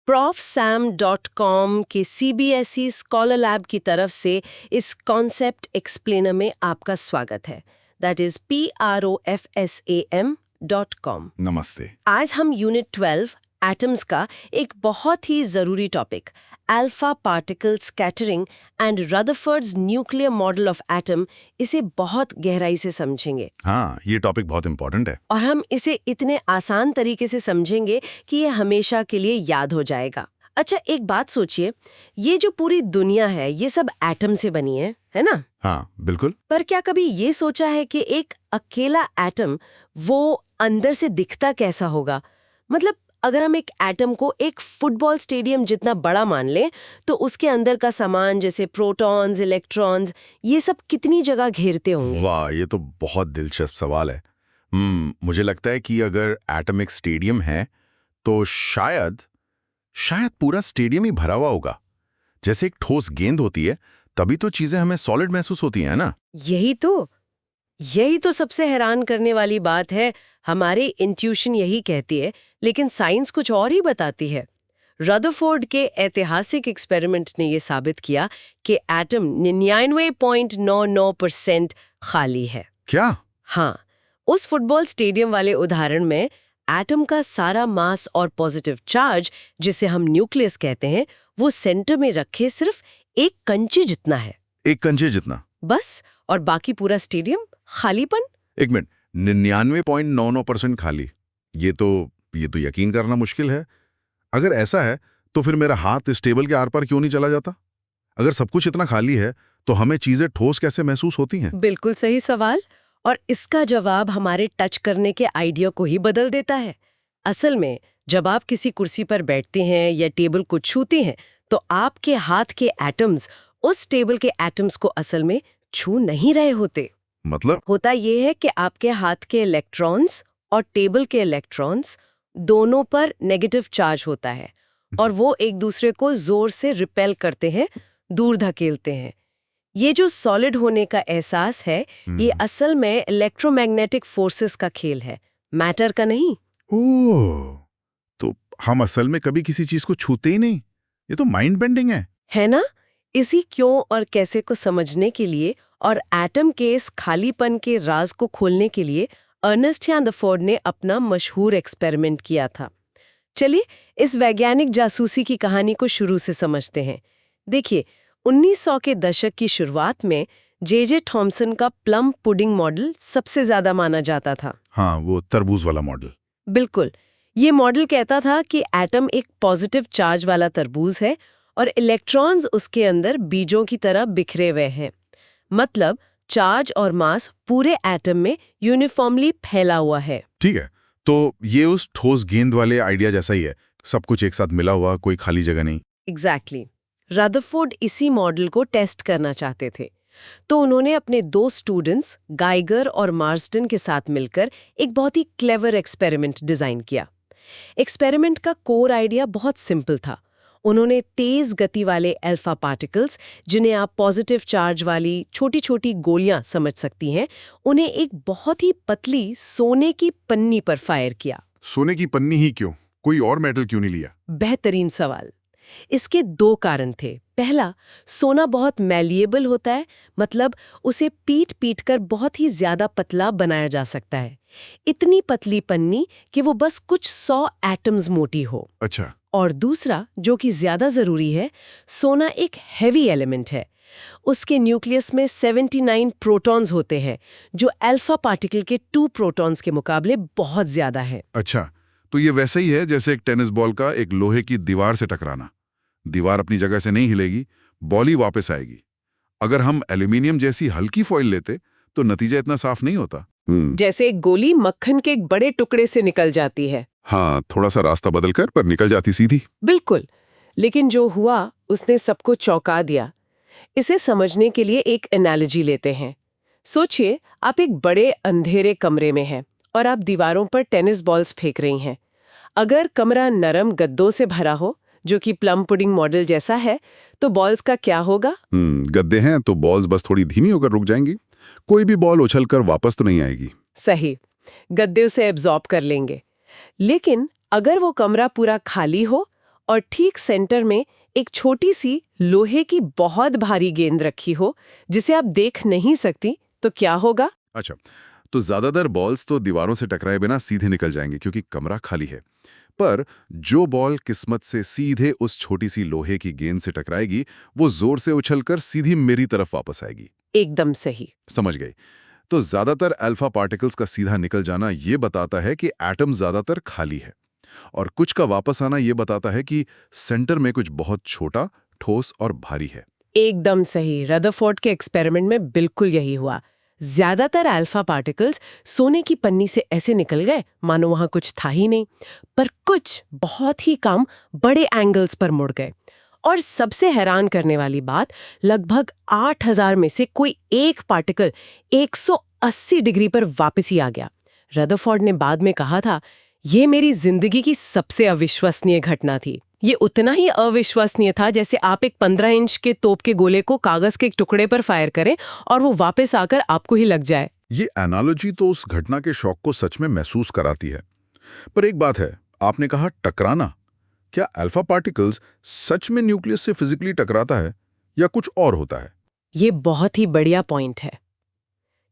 profsam.com के CBSE scholar lab की तरफ से इस कॉन्सेप्ट एक्सप्लेनर में आपका स्वागत है। That is profsam.com। नमस्ते। आज हम यूनिट 12 एटम्स का एक बहुत ही जरूरी topic alpha particle scattering and Rutherford's nuclear model of atom इसे बहुत गहराई से समझेंगे। हाँ, ये टॉपिक बहुत इंपॉर्टेंट है। और हम इसे इतने आसान तरीके से समझेंगे कि ये हमेशा के लिए याद हो जाएगा। अच्छा, एक बात सोचिए, ये जो पूरी दुनिया है ये सब एटम से बनी है ना? हाँ, बिल्कुल। पर क्या कभी ये सोचा है कि एक अकेला एटम वो अंदर से दिखता कैसा होगा? मतलब अगर हम एक एटम को एक फुटबॉल स्टेडियम जितना बड़ा मान लें तो उसके अंदर का सामान जैसे प्रोटॉन्स, इलेक्ट्रॉन्स, ये सब कितनी जगह घेरते होंगे? वाह, ये तो बहुत दिलचस्प सवाल है। मुझे लगता है कि अगर एटम एक स्टेडियम है तो शायद पूरा स्टेडियम ही भरा हुआ होगा। जैसे एक ठोस गेंद होती है तभी तो चीजें हमें सॉलिड महसूस होती हैं ना। यही तो सबसे हैरान करने वाली बात है। हमारे इंट्यूशन यही कहती है, लेकिन साइंस कुछ और ही बताती है। रदरफोर्ड के ऐतिहासिक एक्सपेरिमेंट ने यह साबित किया कि एटम 99.99% खाली है। क्या? हाँ, उस फुटबॉल स्टेडियम वाले उदाहरण में एटम का सारा मास और पॉजिटिव चार्ज, जिसे हम न्यूक्लियस कहते हैं, वो सेंटर में रखे सिर्फ एक कंचे जितना है। एक कंचे जितना? बस, और बाकी पूरा स्टेडियम खालीपन। एक मिनट, 99.99% खाली? ये तो यकीन करना मुश्किल है। अगर ऐसा है तो फिर मेरा हाथ इस टेबल के आर पार क्यों नहीं चला जाता? अगर सब कुछ इतना खाली है तो हमें चीजें ठोस कैसे महसूस होती हैं? बिल्कुल सही सवाल, और इसका जवाब हमारे टच करने के आइडिया को ही बदल देता है। असल में जब आप किसी कुर्सी पर बैठते हैं या टेबल को छूते हैं तो आपके हाथ के एटम्स उस टेबल के एटम्स को असल में छू नहीं रहे होते। मतलब? होता यह है कि आपके हाथ के इलेक्ट्रॉन्स और टेबल के इलेक्ट्रॉन्स दोनों पर नेगेटिव चार्ज होता है और वो एक दूसरे को जोर से रिपेल करते हैं, दूर धकेलते हैं। ये जो सॉलिड होने का एहसास है, ये असल में इलेक्ट्रोमैग्नेटिक फोर्सेस का खेल है, मैटर का नहीं। ओह, तो हम असल में कभी किसी चीज को छूते ही नहीं। ये तो माइंड बेंडिंग है ना? इसी क्यों और कैसे को समझने के लिए और एटम के इस खालीपन के राज को खोलने के लिए अर्नेस्ट रदरफोर्ड ने अपना मशहूर एक्सपेरिमेंट किया था। चलिए इस वैज्ञानिक जासूसी की कहानी को शुरू से समझते हैं। देखिए, 1900 के दशक की शुरुआत में जे थॉमसन का प्लम पुडिंग मॉडल सबसे ज्यादा माना जाता था। हाँ, वो तरबूज वाला मॉडल। बिल्कुल। ये मॉडल कहता था कि एटम एक पॉजिटिव चार्ज वाला तरबूज है और इलेक्ट्रॉन्स उसके अंदर बीजों की तरह बिखरे हुए हैं। मतलब चार्ज और मास पूरे एटम में यूनिफॉर्मली फैला हुआ है। ठीक है, तो ये उस ठोस गेंद वाले आइडिया जैसा ही है, सब कुछ एक साथ मिला हुआ, कोई खाली जगह नहीं। एग्जैक्टली। रदरफोर्ड इसी मॉडल को टेस्ट करना चाहते थे, तो उन्होंने अपने 2 स्टूडेंट्स गाइगर और मार्सटन के साथ मिलकर एक बहुत ही क्लेवर एक्सपेरिमेंट डिजाइन किया। एक्सपेरिमेंट का कोर आइडिया बहुत सिंपल था। उन्होंने तेज गति वाले अल्फा पार्टिकल्स, जिन्हें आप पॉजिटिव चार्ज वाली छोटी छोटी गोलियां समझ सकती हैं, उन्हें एक बहुत ही पतली सोने की पन्नी पर फायर किया। सोने की पन्नी ही क्यों? कोई और मेटल क्यों नहीं लिया? बेहतरीन सवाल। इसके 2 कारण थे। पहला, सोना बहुत मैलिएबल होता है, मतलब उसे पीट कर बहुत ही ज्यादा पतला बनाया जा सकता है। इतनी पतली पन्नी कि वो बस कुछ 100 एटम्स मोटी हो। अच्छा। और दूसरा, जो कि ज्यादा जरूरी है, सोना एक हेवी एलिमेंट है। उसके न्यूक्लियस में 79 प्रोटॉन्स होते हैं, जो अल्फा पार्टिकल के 2 प्रोटॉन्स के मुकाबले बहुत ज्यादा है। अच्छा, तो ये वैसा ही है जैसे एक टेनिस बॉल का एक लोहे की दीवार से टकराना। दीवार अपनी जगह से नहीं हिलेगी, बॉल ही वापस आएगी। अगर हम एल्यूमिनियम जैसी हल्की फॉइल लेते तो नतीजा इतना साफ नहीं होता। जैसे एक गोली मक्खन के एक बड़े टुकड़े से निकल जाती है। हाँ, थोड़ा सा रास्ता बदलकर पर निकल जाती सीधी। बिल्कुल। लेकिन जो हुआ उसने सबको चौंका दिया। इसे समझने के लिए एक एनालॉजी लेते हैं। सोचिए, आप एक बड़े अंधेरे कमरे में हैं और आप दीवारों पर टेनिस बॉल्स फेंक रही हैं। अगर कमरा नरम गद्दों से भरा हो, जो कि प्लम पुडिंग मॉडल जैसा है, तो बॉल्स का क्या होगा? गद्दे हैं तो बॉल्स बस थोड़ी धीमी होकर रुक जाएंगी। कोई भी बॉल उछलकर वापस तो नहीं आएगी। सही, गद्दे उसे एब्जॉर्ब कर लेंगे। लेकिन अगर वो कमरा पूरा खाली हो और ठीक सेंटर में एक छोटी सी लोहे की बहुत भारी गेंद रखी हो जिसे आप देख नहीं सकती, तो क्या होगा? अच्छा, तो ज्यादातर बॉल्स तो दीवारों से टकराए बिना सीधे निकल जाएंगे क्योंकि कमरा खाली है। पर जो बॉल किस्मत से सीधे उस छोटी सी लोहे की गेंद से टकराएगी, वो जोर से उछलकर सीधी मेरी तरफ वापस आएगी। एकदम सही। समझ गई। तो ज्यादातर अल्फा पार्टिकल्स का सीधा निकल जाना ये बताता है कि एटम ज्यादातर खाली है, और कुछ का वापस आना ये बताता है कि सेंटर में कुछ बहुत छोटा, ठोस और भारी है। एकदम सही। रदरफोर्ड के एक्सपेरिमेंट में बिल्कुल यही हुआ। ज्यादातर अल्फा पार्टिकल्स सोने की पन्नी से ऐसे निकल गए मानो वहां कुछ था ही नहीं, पर कुछ बहुत ही कम बड़े एंगल्स पर मुड़ गए। और सबसे हैरान करने वाली बात, लगभग 8000 में से कोई एक पार्टिकल 180 डिग्री पर वापस ही आ गया। रदरफोर्ड ने बाद में कहा था, ये मेरी जिंदगी की सबसे अविश्वसनीय घटना थी। ये उतना ही अविश्वसनीय था जैसे आप एक 15 इंच के तोप के गोले को कागज के एक टुकड़े पर फायर करें और वो वापस आकर आपको ही लग जाए। ये एनालॉजी तो उस घटना के शौक को सच में महसूस कराती है। पर एक बात है, आपने कहा टकराना। क्या अल्फा पार्टिकल्स सच में न्यूक्लियस से फिजिकली टकराता है या कुछ और होता है? ये बहुत ही बढ़िया पॉइंट है।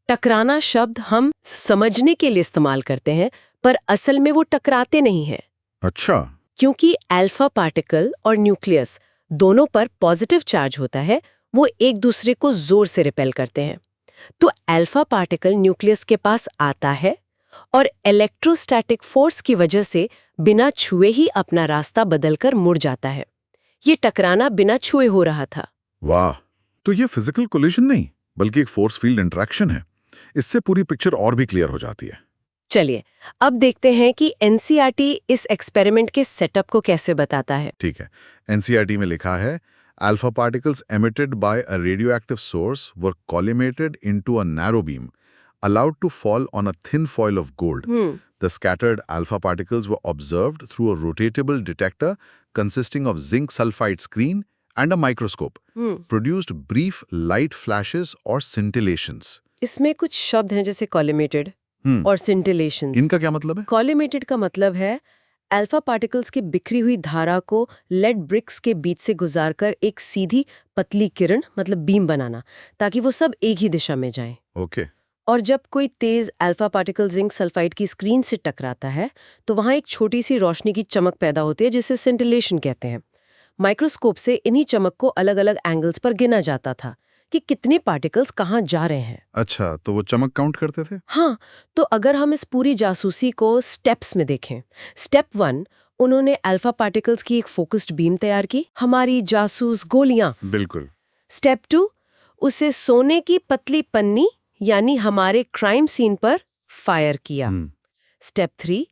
टकराना शब्द हम समझने के लिए इस्तेमाल करते हैं, पर असल में वो टकराते नहीं हैं। अच्छा। क्योंकि अल्फा पार्टिकल और न्यूक्लियस दोनों पर पॉजिटिव चार्ज होता है, वो एक दूसरे को जोर से रिपेल करते हैं। तो अल्फा पार्टिकल न्यूक्लियस के पास आता है और इलेक्ट्रोस्टैटिक फोर्स की वजह से बिना छुए ही अपना रास्ता बदलकर मुड़ जाता है। ये टकराना बिना छुए हो रहा था। वाह, तो ये फिजिकल कोलिजन नहीं बल्कि एक फोर्स फील्ड इंटरेक्शन है। इससे पूरी पिक्चर और भी क्लियर हो जाती है। चलिए अब देखते हैं कि एनसीईआरटी इस एक्सपेरिमेंट के सेटअप को कैसे बताता है। ठीक है, एनसीईआरटी में लिखा है, alpha particles emitted by a radioactive source were collimated into a narrow beam, allowed to fall on a thin foil of gold. The scattered alpha particles were observed through a rotatable detector consisting of zinc sulfide screen and a microscope, produced brief light flashes or scintillations. इसमें कुछ शब्द हैं जैसे कॉलिमेटेड और सिंटिलेशंस। इनका क्या मतलब है? कॉलिमेटेड का मतलब है अल्फा पार्टिकल्स की बिखरी हुई धारा को लेड ब्रिक्स के बीच से गुजारकर एक सीधी पतली किरण मतलब बीम बनाना, ताकि वो सब एक ही दिशा में जाएं। ओके। और जब कोई तेज अल्फा पार्टिकल जिंक सल्फाइड की स्क्रीन से टकराता है तो वहां एक छोटी सी रोशनी की चमक पैदा होती है जिसे सिंटिलेशन कहते हैं। माइक्रोस्कोप से इन्हीं चमक को अलग अलग एंगल्स पर गिना जाता था कि कितने पार्टिकल्स कहाँ जा रहे हैं। अच्छा, तो वो चमक काउंट करते थे? हाँ, तो अगर हम इस पूरी जासूसी को स्टेप्स में देखें, स्टेप 1, उन्होंने अल्फा पार्टिकल्स की एक फोकस्ड बीम तैयार की, हमारी जासूस गोलियां। बिल्कुल। स्टेप 2, उसे सोने की पतली पन्नी यानी हमारे क्राइम सीन पर फायर किया। स्टेप 3,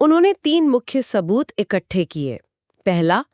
उन्होंने 3 मुख्य सबूत इकट्ठे किए। पहला,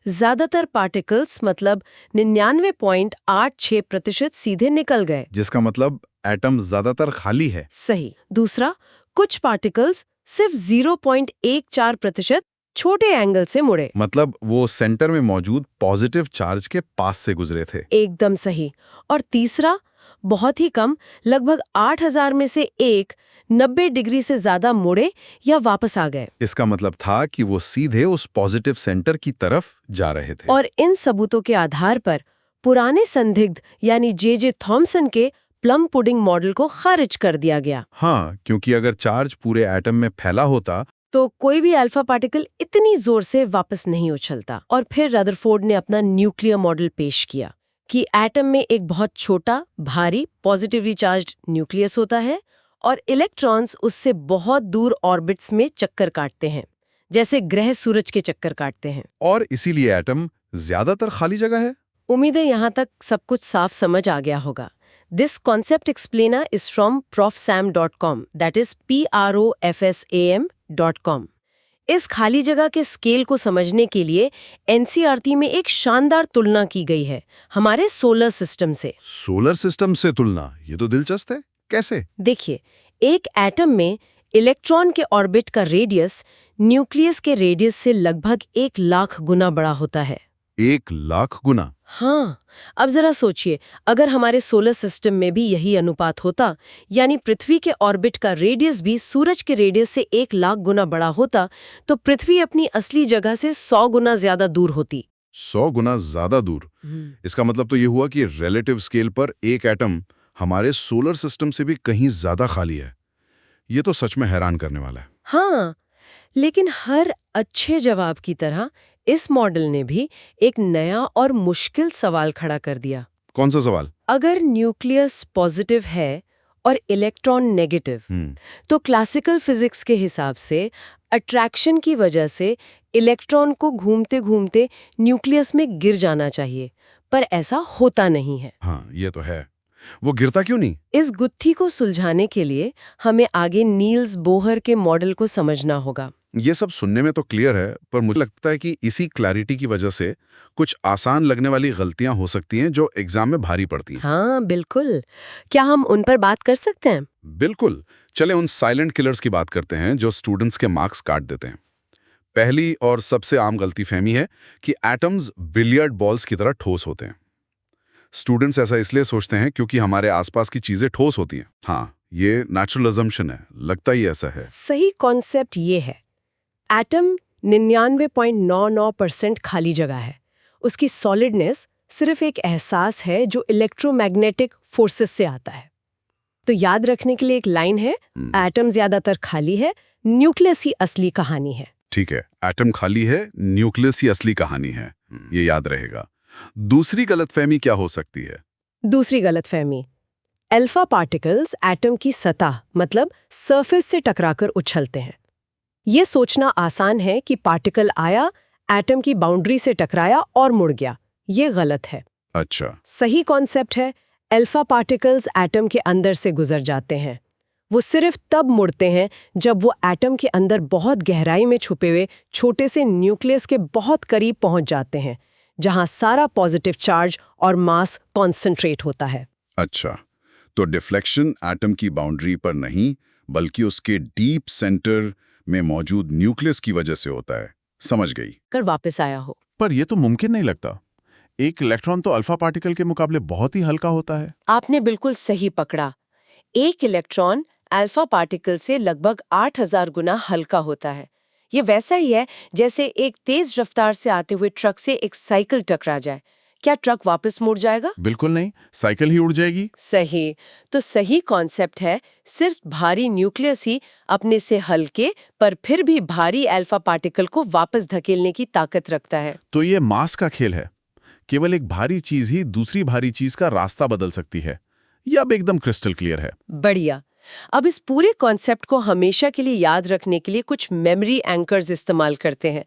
ज्यादातर पार्टिकल्स मतलब 99.86% सीधे निकल गए, जिसका मतलब एटम ज्यादातर खाली है। सही। दूसरा, कुछ पार्टिकल्स सिर्फ 0.14% छोटे एंगल से मुड़े, मतलब वो सेंटर में मौजूद पॉजिटिव चार्ज के पास से गुजरे थे। एकदम सही। और तीसरा, बहुत ही कम, लगभग 8000 में से एक 90 डिग्री से ज्यादा मुड़े या वापस आ गए। इसका मतलब था कि वो सीधे उस पॉजिटिव सेंटर की तरफ जा रहे थे। और इन सबूतों के आधार पर पुराने संदिग्ध यानी जे थॉमसन के प्लम पुडिंग मॉडल को खारिज कर दिया गया। हाँ, क्योंकि अगर चार्ज पूरे एटम में फैला होता तो कोई भी अल्फा पार्टिकल इतनी जोर से वापस नहीं उछलता। और फिर रदरफोर्ड ने अपना न्यूक्लियर मॉडल पेश किया कि एटम में एक बहुत छोटा, भारी, पॉजिटिवली चार्ज्ड न्यूक्लियस होता है और इलेक्ट्रॉन्स उससे बहुत दूर ऑर्बिट्स में चक्कर काटते हैं, जैसे ग्रह सूरज के चक्कर काटते हैं। और इसीलिए एटम ज्यादातर खाली जगह है। उम्मीद है यहाँ तक सब कुछ साफ समझ आ गया होगा। This concept explainer is from profsam.com, that is profsam.com. इस खाली जगह के स्केल को समझने के लिए एनसीईआरटी में एक शानदार तुलना की गई है हमारे सोलर सिस्टम से। सोलर सिस्टम से तुलना? ये तो दिलचस्प है। कैसे? देखिए, एक एटम में इलेक्ट्रॉन के ऑर्बिट का रेडियस न्यूक्लियस के रेडियस से लगभग 1 लाख गुना बड़ा होता है। 1 लाख गुना? हाँ, अब जरा सोचिए, अगर हमारे सोलर सिस्टम में भी यही अनुपात होता, यानी पृथ्वी के ऑर्बिट का रेडियस भी सूरज के रेडियस से 1,00,000 गुना बड़ा होता, तो पृथ्वी अपनी असली जगह से 100 गुना ज्यादा दूर होती। 100 गुना ज्यादा दूर। इसका मतलब तो ये हुआ कि रिलेटिव स्केल पर एक एटम हमारे सोलर सिस्टम से भी कहीं ज्यादा खाली है। ये तो सच में हैरान करने वाला है। हाँ, लेकिन हर अच्छे जवाब की तरह इस मॉडल ने भी एक नया और मुश्किल सवाल खड़ा कर दिया। कौन सा सवाल? अगर न्यूक्लियस पॉजिटिव है और इलेक्ट्रॉन नेगेटिव, तो क्लासिकल फिजिक्स के हिसाब से अट्रैक्शन की वजह से इलेक्ट्रॉन को घूमते घूमते न्यूक्लियस में गिर जाना चाहिए, पर ऐसा होता नहीं है। हाँ, ये तो है। वो गिरता क्यों नहीं? इस गुत्थी को सुलझाने के लिए हमें आगे नील्स बोहर के मॉडल को समझना होगा। ये सब सुनने में तो क्लियर है, पर मुझे लगता है कि इसी क्लैरिटी की वजह से कुछ आसान लगने वाली गलतियां हो सकती हैं जो एग्जाम में भारी पड़ती हैं। हाँ, बिल्कुल। क्या हम उन पर बात कर सकते हैं? बिल्कुल। चले उन साइलेंट किलर्स की बात करते हैं जो स्टूडेंट्स के मार्क्स काट देते हैं। पहली और सबसे आम गलतीफहमी है कि एटम्स बिलियर्ड बॉल्स की तरह ठोस होते हैं। स्टूडेंट्स ऐसा इसलिए सोचते हैं क्योंकि हमारे आसपास की चीजें ठोस होती हैं। हाँ, ये नेचुरल अजम्पशन है, लगता ही ऐसा है। सही कॉन्सेप्ट ये है, एटम 99.99% खाली जगह है। उसकी सॉलिडनेस सिर्फ एक एहसास है जो इलेक्ट्रोमैग्नेटिक फोर्सेस से आता है। तो याद रखने के लिए एक लाइन है, एटम ज्यादातर खाली है, न्यूक्लियस ही असली कहानी है। ठीक है, एटम खाली है, न्यूक्लियस ही असली कहानी है, ये याद रहेगा। दूसरी गलतफहमी क्या हो सकती है? दूसरी गलतफहमी, अल्फा पार्टिकल्स एटम की सतह मतलब सरफेस से टकराकर उछलते हैं। ये सोचना आसान है कि पार्टिकल आया, एटम की बाउंड्री से टकराया और मुड़ गया। ये गलत है। अच्छा। सही कॉन्सेप्ट है, अल्फा पार्टिकल्स एटम के अंदर से गुजर जाते हैं। वो सिर्फ तब मुड़ते हैं जब वो एटम के अंदर बहुत गहराई में छुपे हुए छोटे से न्यूक्लियस के बहुत करीब पहुंच जाते हैं, जहां सारा पॉजिटिव चार्ज और मास कॉन्सेंट्रेट होता है। अच्छा, तो डिफ्लेक्शन एटम की बाउंड्री पर नहीं बल्कि उसके डीप सेंटर में मौजूद न्यूक्लियस की वजह से होता है। समझ गई। कर वापस आया हो। पर यह तो मुमकिन नहीं लगता। एक इलेक्ट्रॉन तो अल्फा पार्टिकल के मुकाबले बहुत ही हल्का होता है। आपने बिल्कुल सही पकड़ा। एक इलेक्ट्रॉन अल्फा पार्टिकल से लगभग 8000 गुना हल्का होता है। ये वैसा ही है जैसे एक तेज रफ्तार से आते हुए ट्रक से एक साइकिल टकरा जाए। क्या ट्रक वापस मुड़ जाएगा? बिल्कुल नहीं, साइकिल ही उड़ जाएगी। सही। तो सही कॉन्सेप्ट है, सिर्फ भारी न्यूक्लियस ही अपने से हल्के पर फिर भी भारी अल्फा पार्टिकल को वापस धकेलने की ताकत रखता है। तो ये मास का खेल है। केवल एक भारी चीज ही दूसरी भारी चीज का रास्ता बदल सकती है। यह अब एकदम क्रिस्टल क्लियर है। बढ़िया। अब इस पूरे कॉन्सेप्ट को हमेशा के लिए याद रखने के लिए कुछ मेमोरी एंकर्स इस्तेमाल करते हैं।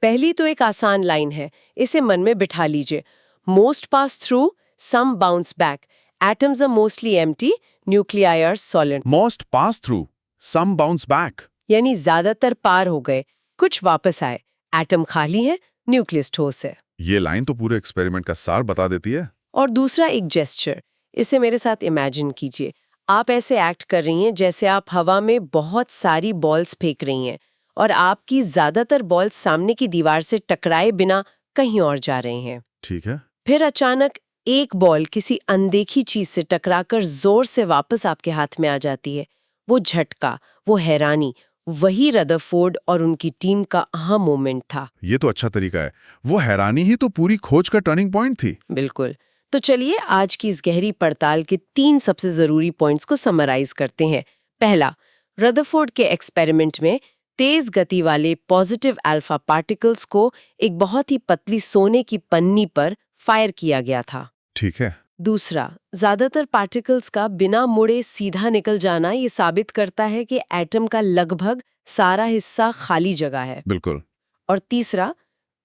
पहली तो एक आसान लाइन है, इसे मन में बिठा लीजिए। Most pass through, some bounce back. Atoms are mostly empty, nuclei are solid. Most pass through, some bounce back. यानी ज्यादातर पार हो गए, कुछ वापस आए। एटम खाली है, न्यूक्लियस ठोस है। ये लाइन तो पूरे एक्सपेरिमेंट का सार बता देती है। और दूसरा एक जेस्चर, इसे मेरे साथ इमेजिन कीजिए। आप ऐसे एक्ट कर रही हैं जैसे आप हवा में बहुत सारी बॉल्स फेंक रही हैं और आपकी ज्यादातर बॉल्स सामने की दीवार से टकराए बिना कहीं और जा रहे हैं। ठीक है। फिर अचानक एक बॉल किसी अनदेखी चीज से टकराकर जोर से वापस आपके हाथ में आ जाती है। वो झटका, वो हैरानी, वही रदरफोर्ड और उनकी टीम का अहम मोमेंट था। ये तो अच्छा तरीका है। वो हैरानी ही तो पूरी खोज का टर्निंग पॉइंट थी। बिल्कुल। तो चलिए आज की इस गहरी पड़ताल के 3 सबसे जरूरी पॉइंट्स को समराइज करते हैं। पहला, रदरफोर्ड के एक्सपेरिमेंट में तेज गति वाले पॉजिटिव अल्फा पार्टिकल्स को एक बहुत ही पतली सोने की पन्नी पर फायर किया गया था। ठीक है। दूसरा, ज्यादातर पार्टिकल्स का बिना मुड़े सीधा निकल जाना ये साबित करता है कि एटम का लगभग सारा हिस्सा खाली जगह है। बिल्कुल। और तीसरा,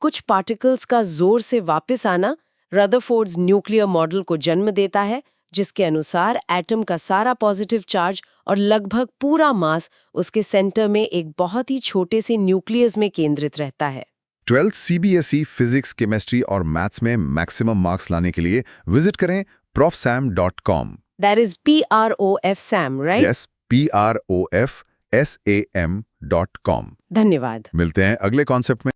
कुछ पार्टिकल्स का जोर से वापस आना रदरफोर्ड्स न्यूक्लियर मॉडल को जन्म देता है, जिसके अनुसार एटम का सारा पॉजिटिव चार्ज और लगभग पूरा मास उसके सेंटर में एक बहुत ही छोटे से न्यूक्लियस में केंद्रित रहता है। 12th CBSE फिजिक्स, केमिस्ट्री और मैथ्स में मैक्सिमम मार्क्स लाने के लिए विजिट करें profsam.com। That is PROF Sam, right? Yes, PROFSAM.com। धन्यवाद। मिलते हैं अगले कॉन्सेप्ट में।